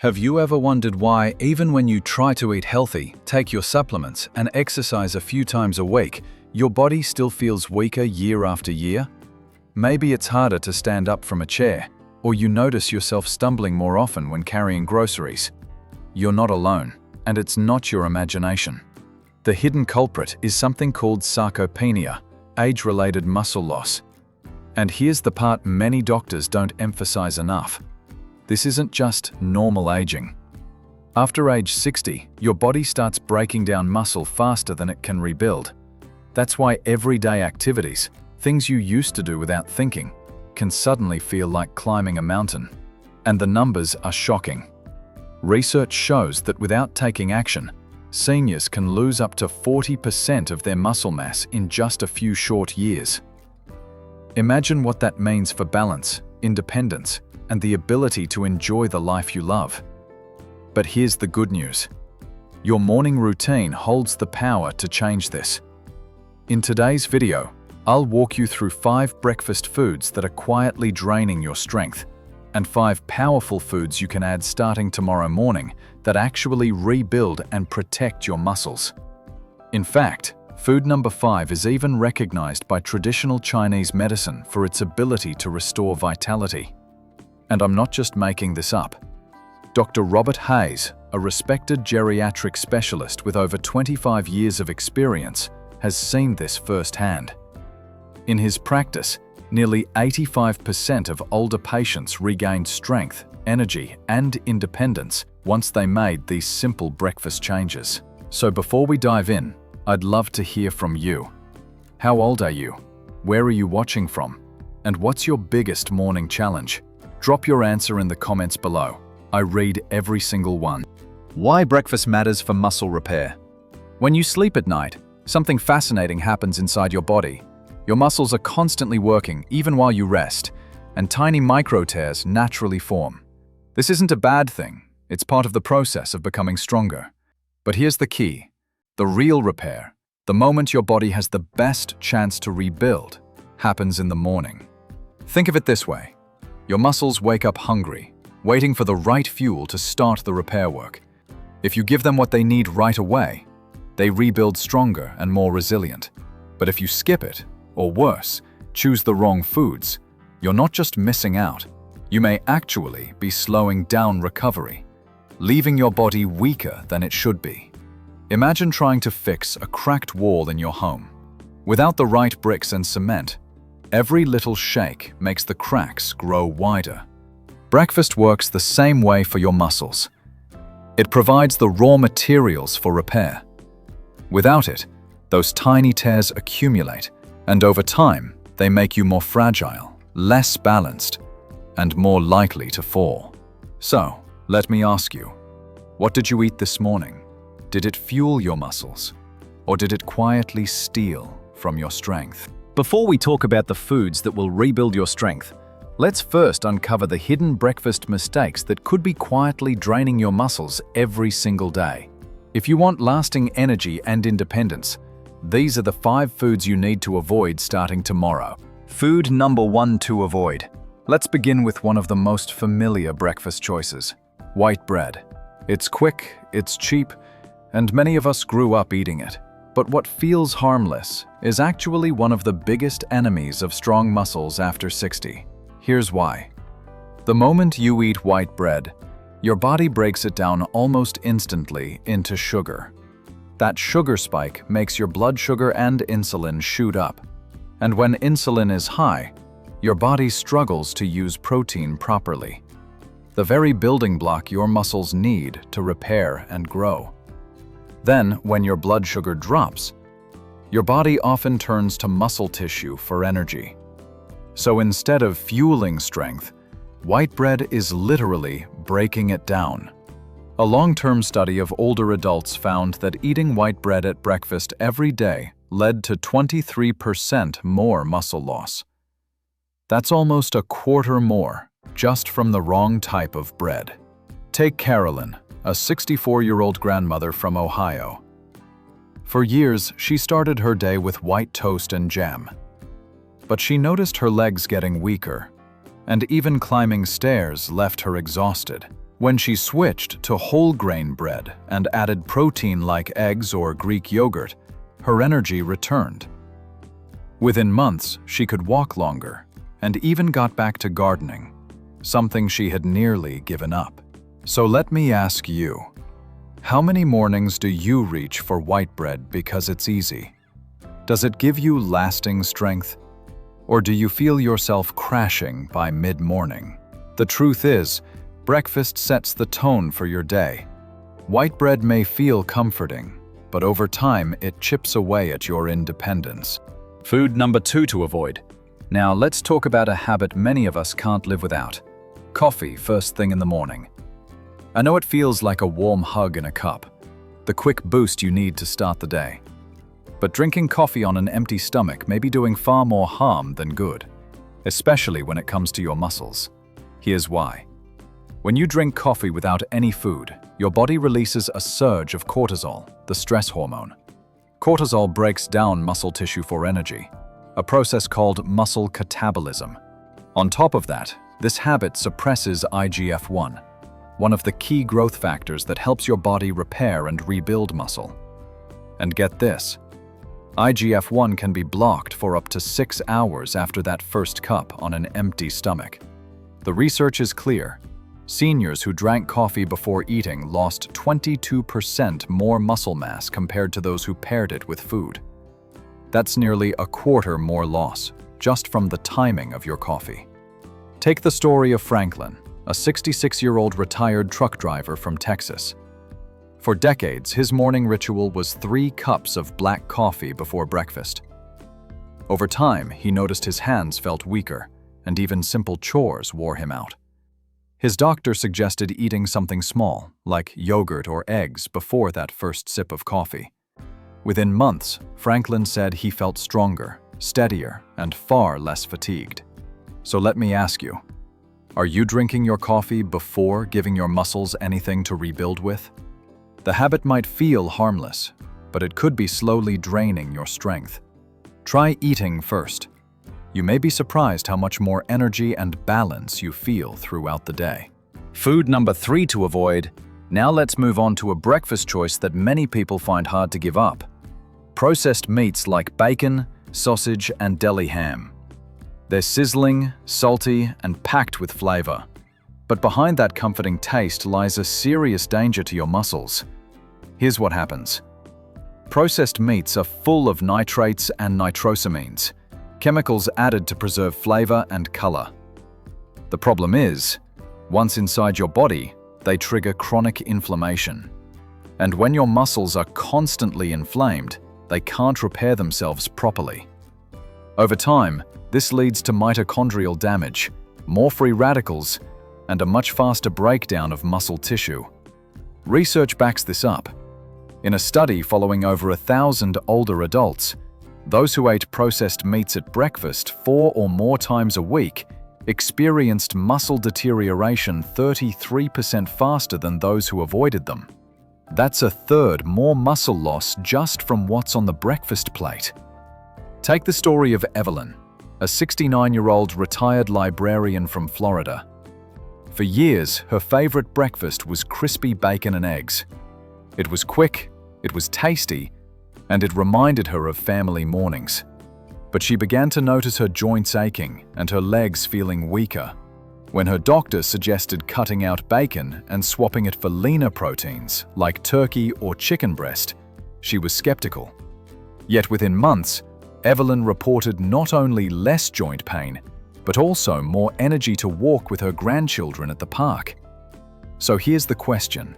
Have you ever wondered why, even when you try to eat healthy, take your supplements, and exercise a few times a week, your body still feels weaker year after year? Maybe it's harder to stand up from a chair, or you notice yourself stumbling more often when carrying groceries. You're not alone, and it's not your imagination. The hidden culprit is something called sarcopenia, age-related muscle loss. And here's the part many doctors don't emphasize enough. This isn't just normal aging. After age 60, your body starts breaking down muscle faster than it can rebuild. That's why everyday activities, things you used to do without thinking, can suddenly feel like climbing a mountain. And the numbers are shocking. Research shows that without taking action, seniors can lose up to 40% of their muscle mass in just a few short years. Imagine what that means for balance, independence, and the ability to enjoy the life you love. But here's the good news. Your morning routine holds the power to change this. In today's video, I'll walk you through 5 breakfast foods that are quietly draining your strength, and 5 powerful foods you can add starting tomorrow morning that actually rebuild and protect your muscles. In fact, food number 5 is even recognized by traditional Chinese medicine for its ability to restore vitality. And I'm not just making this up. Dr. Robert Hayes, a respected geriatric specialist with over 25 years of experience, has seen this firsthand. In his practice, nearly 85% of older patients regained strength, energy, and independence once they made these simple breakfast changes. So before we dive in, I'd love to hear from you. How old are you? Where are you watching from? And what's your biggest morning challenge? Drop your answer in the comments below. I read every single one. Why breakfast matters for muscle repair. When you sleep at night, something fascinating happens inside your body. Your muscles are constantly working even while you rest, and tiny micro tears naturally form. This isn't a bad thing. It's part of the process of becoming stronger. But here's the key. The real repair, the moment your body has the best chance to rebuild, happens in the morning. Think of it this way. Your muscles wake up hungry, waiting for the right fuel to start the repair work. If you give them what they need right away, they rebuild stronger and more resilient. But if you skip it, or worse, choose the wrong foods, you're not just missing out. You may actually be slowing down recovery, leaving your body weaker than it should be. Imagine trying to fix a cracked wall in your home. Without the right bricks and cement, every little shake makes the cracks grow wider. Breakfast works the same way for your muscles. It provides the raw materials for repair. Without it, those tiny tears accumulate, and over time, they make you more fragile, less balanced, and more likely to fall. So, let me ask you, what did you eat this morning? Did it fuel your muscles, or did it quietly steal from your strength? Before we talk about the foods that will rebuild your strength, let's first uncover the hidden breakfast mistakes that could be quietly draining your muscles every single day. If you want lasting energy and independence, these are the 5 foods you need to avoid starting tomorrow. Food number 1 to avoid. Let's begin with one of the most familiar breakfast choices, white bread. It's quick, it's cheap, and many of us grew up eating it. But what feels harmless is actually one of the biggest enemies of strong muscles after 60. Here's why. The moment you eat white bread, your body breaks it down almost instantly into sugar. That sugar spike makes your blood sugar and insulin shoot up. And when insulin is high, your body struggles to use protein properly, the very building block your muscles need to repair and grow. Then, when your blood sugar drops, your body often turns to muscle tissue for energy. So instead of fueling strength, white bread is literally breaking it down. A long-term study of older adults found that eating white bread at breakfast every day led to 23% more muscle loss. That's almost a quarter more just from the wrong type of bread. Take Carolyn, a 64-year-old grandmother from Ohio. For years, she started her day with white toast and jam. But she noticed her legs getting weaker, and even climbing stairs left her exhausted. When she switched to whole grain bread and added protein like eggs or Greek yogurt, her energy returned. Within months, she could walk longer and even got back to gardening, something she had nearly given up. So let me ask you, how many mornings do you reach for white bread because it's easy? Does it give you lasting strength? Or do you feel yourself crashing by mid-morning? The truth is, breakfast sets the tone for your day. White bread may feel comforting, but over time it chips away at your independence. Food number 2 to avoid. Now let's talk about a habit many of us can't live without. Coffee first thing in the morning. I know it feels like a warm hug in a cup, the quick boost you need to start the day. But drinking coffee on an empty stomach may be doing far more harm than good, especially when it comes to your muscles. Here's why. When you drink coffee without any food, your body releases a surge of cortisol, the stress hormone. Cortisol breaks down muscle tissue for energy, a process called muscle catabolism. On top of that, this habit suppresses IGF-1, one of the key growth factors that helps your body repair and rebuild muscle. And get this, IGF-1 can be blocked for up to 6 hours after that first cup on an empty stomach. The research is clear. Seniors who drank coffee before eating lost 22% more muscle mass compared to those who paired it with food. That's nearly a quarter more loss, just from the timing of your coffee. Take the story of Franklin, a 66-year-old retired truck driver from Texas. For decades, his morning ritual was 3 cups of black coffee before breakfast. Over time, he noticed his hands felt weaker, and even simple chores wore him out. His doctor suggested eating something small, like yogurt or eggs, before that first sip of coffee. Within months, Franklin said he felt stronger, steadier, and far less fatigued. So let me ask you, are you drinking your coffee before giving your muscles anything to rebuild with? The habit might feel harmless, but it could be slowly draining your strength. Try eating first. You may be surprised how much more energy and balance you feel throughout the day. Food number 3 to avoid. Now let's move on to a breakfast choice that many people find hard to give up. Processed meats like bacon, sausage, and deli ham. They're sizzling, salty, and packed with flavor. But behind that comforting taste lies a serious danger to your muscles. Here's what happens. Processed meats are full of nitrates and nitrosamines, chemicals added to preserve flavor and color. The problem is, once inside your body, they trigger chronic inflammation. And when your muscles are constantly inflamed, they can't repair themselves properly. Over time, this leads to mitochondrial damage, more free radicals, and a much faster breakdown of muscle tissue. Research backs this up. In a study following over 1,000 older adults, those who ate processed meats at breakfast 4 or more times a week experienced muscle deterioration 33% faster than those who avoided them. That's a third more muscle loss just from what's on the breakfast plate. Take the story of Evelyn, a 69-year-old retired librarian from Florida. For years, her favorite breakfast was crispy bacon and eggs. It was quick, it was tasty, and it reminded her of family mornings. But she began to notice her joints aching and her legs feeling weaker. When her doctor suggested cutting out bacon and swapping it for leaner proteins like turkey or chicken breast, she was skeptical. Yet within months, Evelyn reported not only less joint pain, but also more energy to walk with her grandchildren at the park. So here's the question.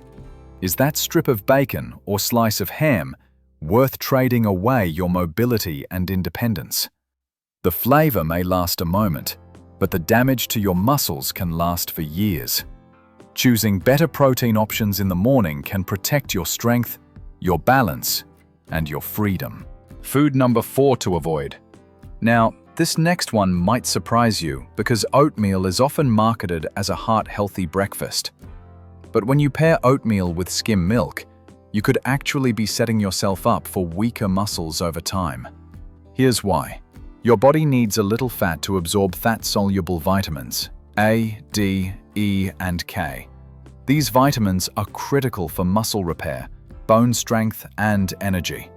Is that strip of bacon or slice of ham worth trading away your mobility and independence? The flavor may last a moment, but the damage to your muscles can last for years. Choosing better protein options in the morning can protect your strength, your balance, and your freedom. Food number 4 to avoid. Now, this next one might surprise you because oatmeal is often marketed as a heart-healthy breakfast. But when you pair oatmeal with skim milk, you could actually be setting yourself up for weaker muscles over time. Here's why. Your body needs a little fat to absorb fat-soluble vitamins A, D, E, and K. These vitamins are critical for muscle repair, bone strength, and energy.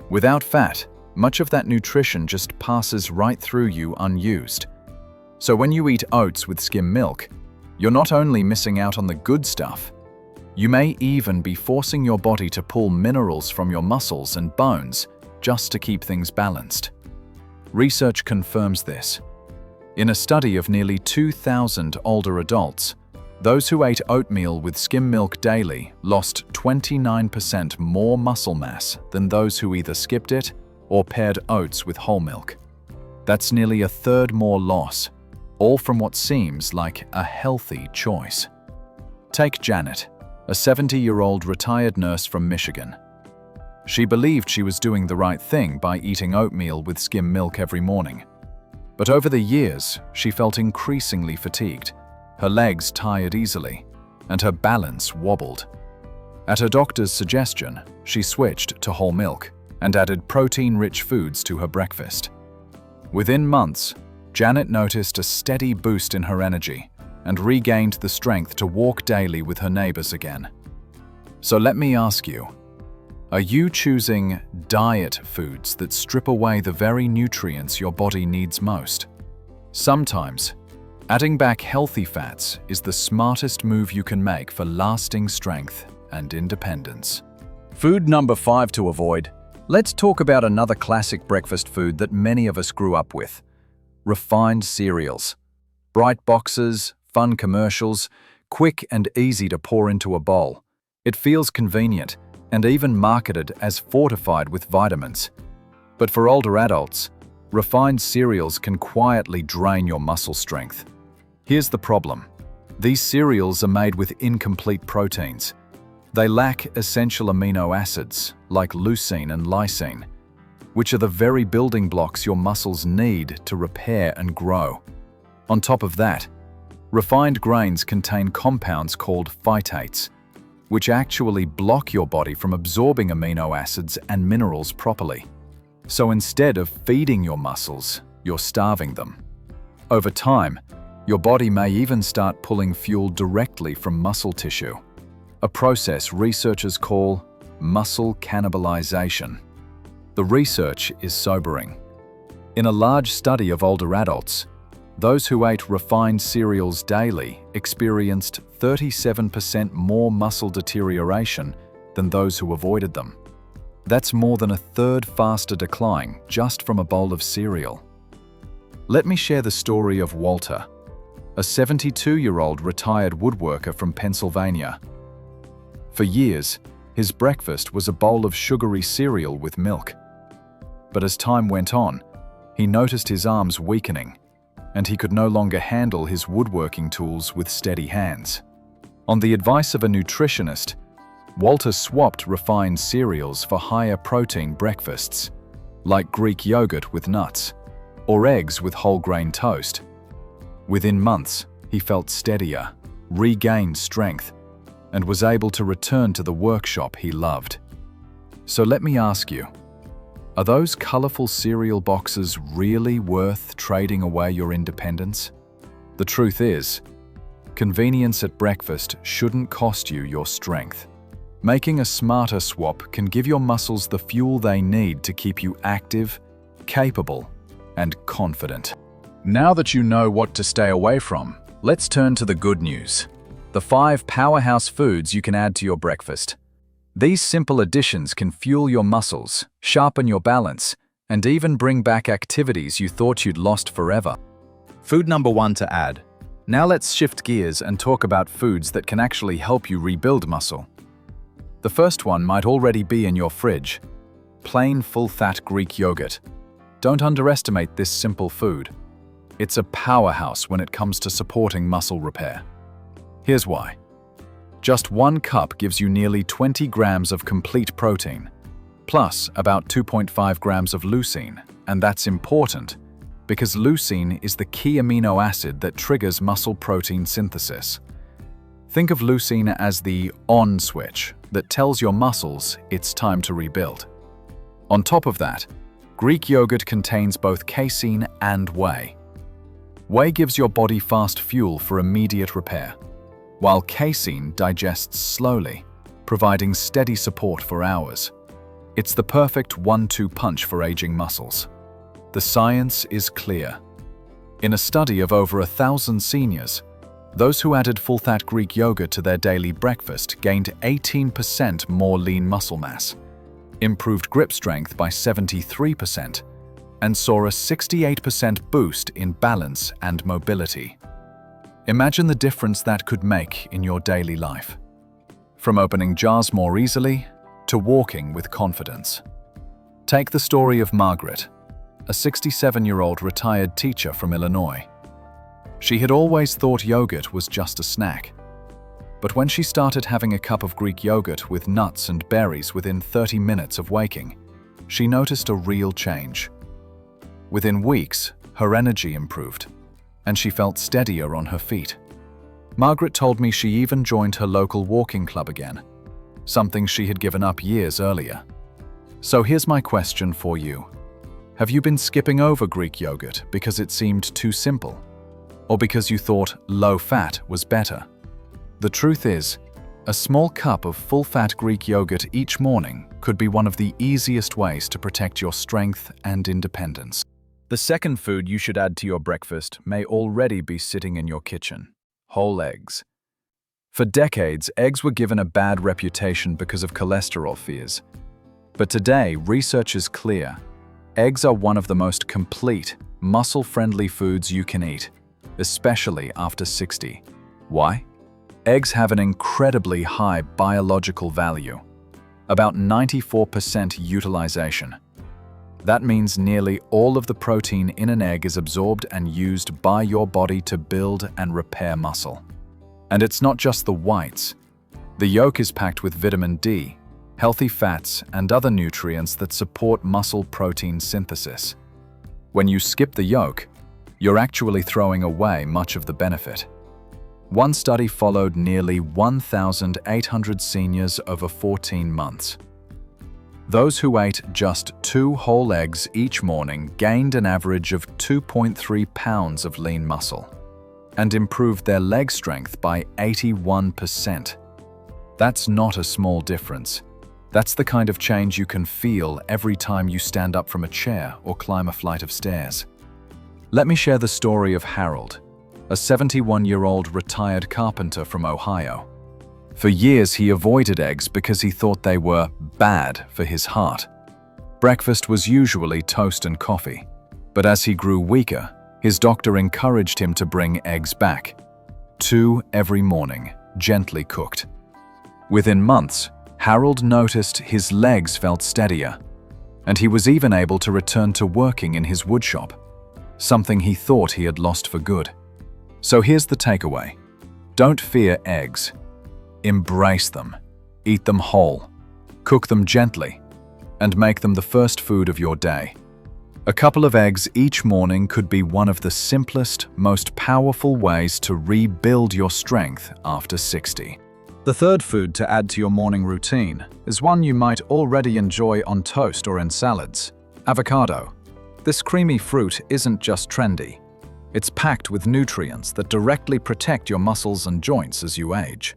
Without fat, much of that nutrition just passes right through you unused. So when you eat oats with skim milk, you're not only missing out on the good stuff, you may even be forcing your body to pull minerals from your muscles and bones just to keep things balanced. Research confirms this. In a study of nearly 2,000 older adults, those who ate oatmeal with skim milk daily lost 29% more muscle mass than those who either skipped it or paired oats with whole milk. That's nearly a third more loss, all from what seems like a healthy choice. Take Janet, a 70-year-old retired nurse from Michigan. She believed she was doing the right thing by eating oatmeal with skim milk every morning. But over the years, she felt increasingly fatigued. Her legs tired easily, and her balance wobbled. At her doctor's suggestion, she switched to whole milk and added protein-rich foods to her breakfast. Within months, Janet noticed a steady boost in her energy and regained the strength to walk daily with her neighbors again. So let me ask you, are you choosing diet foods that strip away the very nutrients your body needs most? Sometimes, adding back healthy fats is the smartest move you can make for lasting strength and independence. Food number 5 to avoid. Let's talk about another classic breakfast food that many of us grew up with: refined cereals. Bright boxes, fun commercials, quick and easy to pour into a bowl. It feels convenient and even marketed as fortified with vitamins. But for older adults, refined cereals can quietly drain your muscle strength. Here's the problem. These cereals are made with incomplete proteins. They lack essential amino acids like leucine and lysine, which are the very building blocks your muscles need to repair and grow. On top of that, refined grains contain compounds called phytates, which actually block your body from absorbing amino acids and minerals properly. So instead of feeding your muscles, you're starving them. Over time, your body may even start pulling fuel directly from muscle tissue, a process researchers call muscle cannibalization. The research is sobering. In a large study of older adults, those who ate refined cereals daily experienced 37% more muscle deterioration than those who avoided them. That's more than a third faster decline just from a bowl of cereal. Let me share the story of Walter, a 72-year-old retired woodworker from Pennsylvania. For years, his breakfast was a bowl of sugary cereal with milk. But as time went on, he noticed his arms weakening, and he could no longer handle his woodworking tools with steady hands. On the advice of a nutritionist, Walter swapped refined cereals for higher protein breakfasts, like Greek yogurt with nuts, or eggs with whole grain toast. Within months, he felt steadier, regained strength, and was able to return to the workshop he loved. So let me ask you, are those colorful cereal boxes really worth trading away your independence? The truth is, convenience at breakfast shouldn't cost you your strength. Making a smarter swap can give your muscles the fuel they need to keep you active, capable, and confident. Now that you know what to stay away from, let's turn to the good news. The 5 powerhouse foods you can add to your breakfast. These simple additions can fuel your muscles, sharpen your balance, and even bring back activities you thought you'd lost forever. Food number 1 to add. Now let's shift gears and talk about foods that can actually help you rebuild muscle. The first one might already be in your fridge: plain full-fat Greek yogurt. Don't underestimate this simple food. It's a powerhouse when it comes to supporting muscle repair. Here's why. Just 1 cup gives you nearly 20 grams of complete protein, plus about 2.5 grams of leucine, and that's important because leucine is the key amino acid that triggers muscle protein synthesis. Think of leucine as the on switch that tells your muscles it's time to rebuild. On top of that, Greek yogurt contains both casein and whey. Whey gives your body fast fuel for immediate repair. while casein digests slowly, providing steady support for hours. It's the perfect 1-2 punch for aging muscles. The science is clear. In a study of over 1,000 seniors, those who added full-fat Greek yogurt to their daily breakfast gained 18% more lean muscle mass, improved grip strength by 73%, and saw a 68% boost in balance and mobility. Imagine the difference that could make in your daily life. From opening jars more easily to walking with confidence. Take the story of Margaret, a 67-year-old retired teacher from Illinois. She had always thought yogurt was just a snack. But when she started having a cup of Greek yogurt with nuts and berries within 30 minutes of waking, she noticed a real change. Within weeks, her energy improved, and she felt steadier on her feet. Margaret told me she even joined her local walking club again, something she had given up years earlier. So here's my question for you. Have you been skipping over Greek yogurt because it seemed too simple? Or because you thought low-fat was better? The truth is, a small cup of full-fat Greek yogurt each morning could be one of the easiest ways to protect your strength and independence. The second food you should add to your breakfast may already be sitting in your kitchen: whole eggs. For decades, eggs were given a bad reputation because of cholesterol fears. But today, research is clear. Eggs are one of the most complete, muscle-friendly foods you can eat, especially after 60. Why? Eggs have an incredibly high biological value, about 94% utilization. That means nearly all of the protein in an egg is absorbed and used by your body to build and repair muscle. And it's not just the whites. The yolk is packed with vitamin D, healthy fats, and other nutrients that support muscle protein synthesis. When you skip the yolk, you're actually throwing away much of the benefit. One study followed nearly 1,800 seniors over 14 months. Those who ate just 2 whole eggs each morning gained an average of 2.3 pounds of lean muscle and improved their leg strength by 81%. That's not a small difference. That's the kind of change you can feel every time you stand up from a chair or climb a flight of stairs. Let me share the story of Harold, a 71-year-old retired carpenter from Ohio. For years, he avoided eggs because he thought they were bad for his heart. Breakfast was usually toast and coffee, but as he grew weaker, his doctor encouraged him to bring eggs back. 2 every morning, gently cooked. Within months, Harold noticed his legs felt steadier, and he was even able to return to working in his woodshop, something he thought he had lost for good. So here's the takeaway. Don't fear eggs. Embrace them. Eat them whole. Cook them gently, and make them the first food of your day. A couple of eggs each morning could be one of the simplest, most powerful ways to rebuild your strength after 60. The third food to add to your morning routine is one you might already enjoy on toast or in salads: avocado. This creamy fruit isn't just trendy. It's packed with nutrients that directly protect your muscles and joints as you age.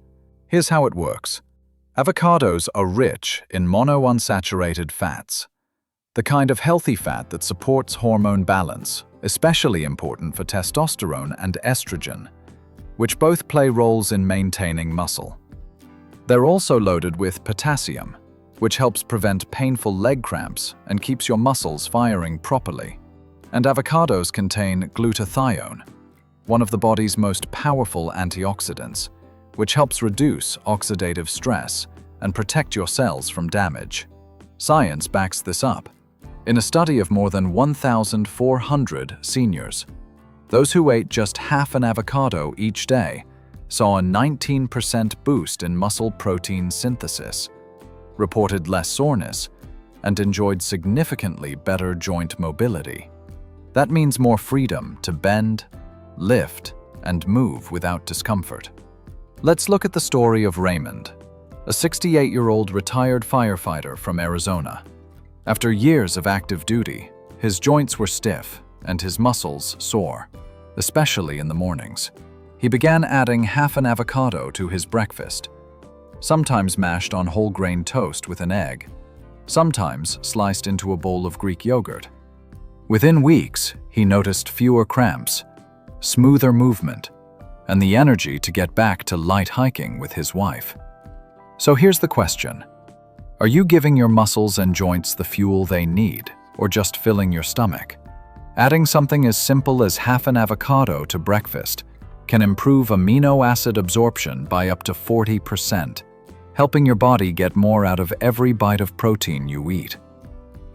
Here's how it works. Avocados are rich in monounsaturated fats, the kind of healthy fat that supports hormone balance, especially important for testosterone and estrogen, which both play roles in maintaining muscle. They're also loaded with potassium, which helps prevent painful leg cramps and keeps your muscles firing properly. And avocados contain glutathione, one of the body's most powerful antioxidants, which helps reduce oxidative stress and protect your cells from damage. Science backs this up. In a study of more than 1,400 seniors, those who ate just half an avocado each day saw a 19% boost in muscle protein synthesis, reported less soreness, and enjoyed significantly better joint mobility. That means more freedom to bend, lift, and move without discomfort. Let's look at the story of Raymond, a 68-year-old retired firefighter from Arizona. After years of active duty, his joints were stiff and his muscles sore, especially in the mornings. He began adding half an avocado to his breakfast, sometimes mashed on whole grain toast with an egg, sometimes sliced into a bowl of Greek yogurt. Within weeks, he noticed fewer cramps, smoother movement, and the energy to get back to light hiking with his wife. So here's the question. Are you giving your muscles and joints the fuel they need, or just filling your stomach? Adding something as simple as half an avocado to breakfast can improve amino acid absorption by up to 40%, helping your body get more out of every bite of protein you eat.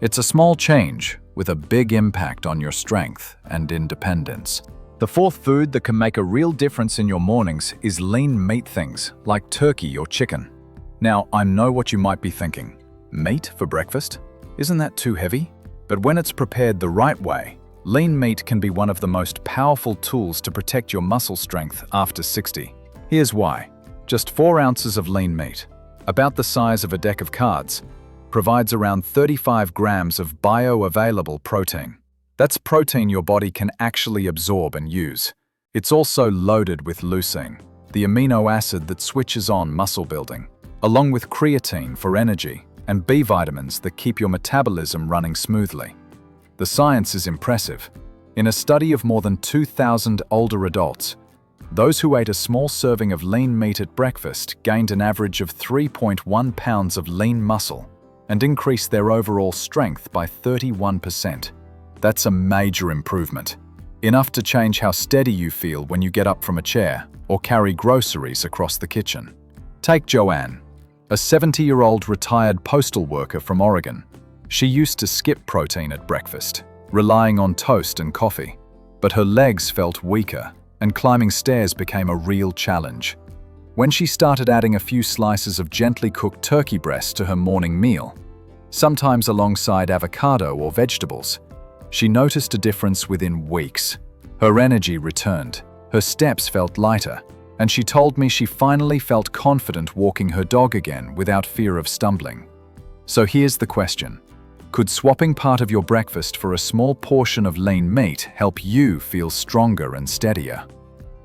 It's a small change with a big impact on your strength and independence. The fourth food that can make a real difference in your mornings is lean meat things like turkey or chicken. Now, I know what you might be thinking. Meat for breakfast? Isn't that too heavy? But when it's prepared the right way, lean meat can be one of the most powerful tools to protect your muscle strength after 60. Here's why. Just 4 ounces of lean meat, about the size of a deck of cards, provides around 35 grams of bioavailable protein. That's protein your body can actually absorb and use. It's also loaded with leucine, the amino acid that switches on muscle building, along with creatine for energy and B vitamins that keep your metabolism running smoothly. The science is impressive. In a study of more than 2,000 older adults, those who ate a small serving of lean meat at breakfast gained an average of 3.1 pounds of lean muscle and increased their overall strength by 31%. That's a major improvement. Enough to change how steady you feel when you get up from a chair or carry groceries across the kitchen. Take Joanne, a 70-year-old retired postal worker from Oregon. She used to skip protein at breakfast, relying on toast and coffee. But her legs felt weaker, and climbing stairs became a real challenge. When she started adding a few slices of gently cooked turkey breast to her morning meal, sometimes alongside avocado or vegetables, she noticed a difference within weeks. Her energy returned, her steps felt lighter, and she told me she finally felt confident walking her dog again without fear of stumbling. So here's the question. Could swapping part of your breakfast for a small portion of lean meat help you feel stronger and steadier?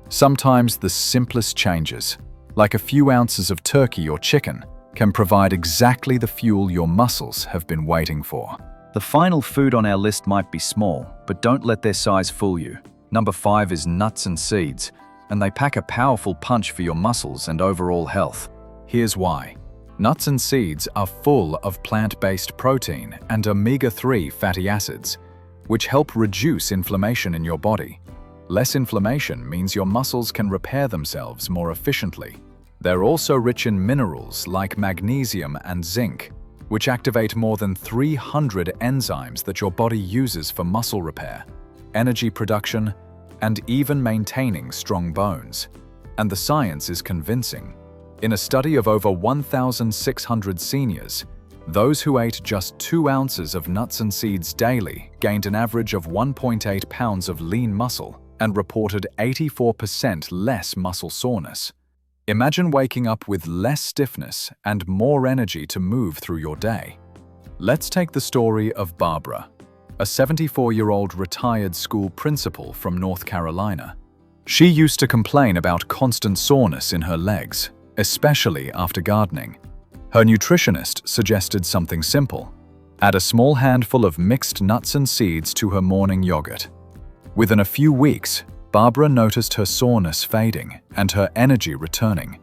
Sometimes the simplest changes, like a few ounces of turkey or chicken, can provide exactly the fuel your muscles have been waiting for. The final food on our list might be small, but don't let their size fool you. Number 5 is nuts and seeds, and they pack a powerful punch for your muscles and overall health. Here's why. Nuts and seeds are full of plant-based protein and omega-3 fatty acids, which help reduce inflammation in your body. Less inflammation means your muscles can repair themselves more efficiently. They're also rich in minerals like magnesium and zinc, which activate more than 300 enzymes that your body uses for muscle repair, energy production, and even maintaining strong bones. And the science is convincing. In a study of over 1,600 seniors, those who ate just 2 ounces of nuts and seeds daily gained an average of 1.8 pounds of lean muscle and reported 84% less muscle soreness. Imagine waking up with less stiffness and more energy to move through your day. Let's take the story of Barbara, a 74-year-old retired school principal from North Carolina. She used to complain about constant soreness in her legs, especially after gardening. Her nutritionist suggested something simple. Add a small handful of mixed nuts and seeds to her morning yogurt. Within a few weeks, Barbara noticed her soreness fading and her energy returning.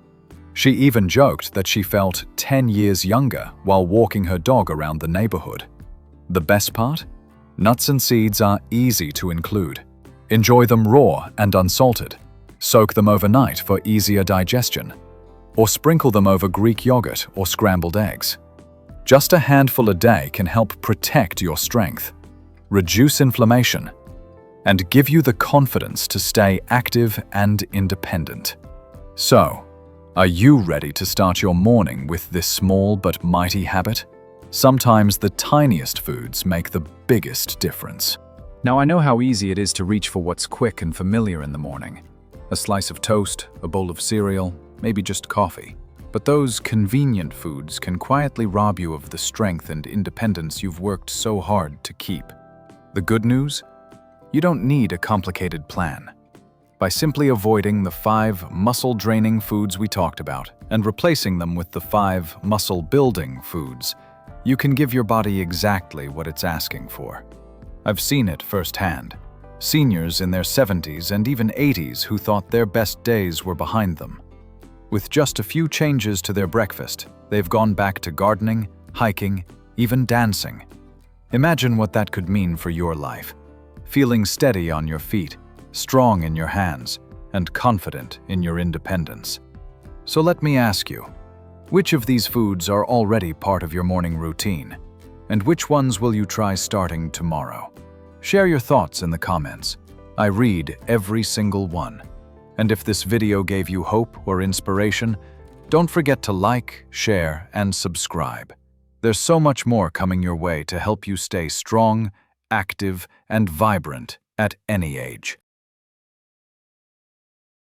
She even joked that she felt 10 years younger while walking her dog around the neighborhood. The best part? Nuts and seeds are easy to include. Enjoy them raw and unsalted. Soak them overnight for easier digestion. Or sprinkle them over Greek yogurt or scrambled eggs. Just a handful a day can help protect your strength, reduce inflammation, and give you the confidence to stay active and independent. So, are you ready to start your morning with this small but mighty habit? Sometimes the tiniest foods make the biggest difference. Now I know how easy it is to reach for what's quick and familiar in the morning. A slice of toast, a bowl of cereal, maybe just coffee. But those convenient foods can quietly rob you of the strength and independence you've worked so hard to keep. The good news? You don't need a complicated plan. by simply avoiding the 5 muscle-draining foods we talked about and replacing them with the 5 muscle-building foods. You can give your body exactly what it's asking for. I've seen it firsthand. Seniors in their 70s and even 80s who thought their best days were behind them. With just a few changes to their breakfast, they've gone back to gardening, hiking, even dancing. Imagine what that could mean for your life. Feeling steady on your feet, strong in your hands, and confident in your independence. So let me ask you, which of these foods are already part of your morning routine? And which ones will you try starting tomorrow? Share your thoughts in the comments. I read every single one. And if this video gave you hope or inspiration, don't forget to like, share, and subscribe. There's so much more coming your way to help you stay strong, active, and vibrant at any age.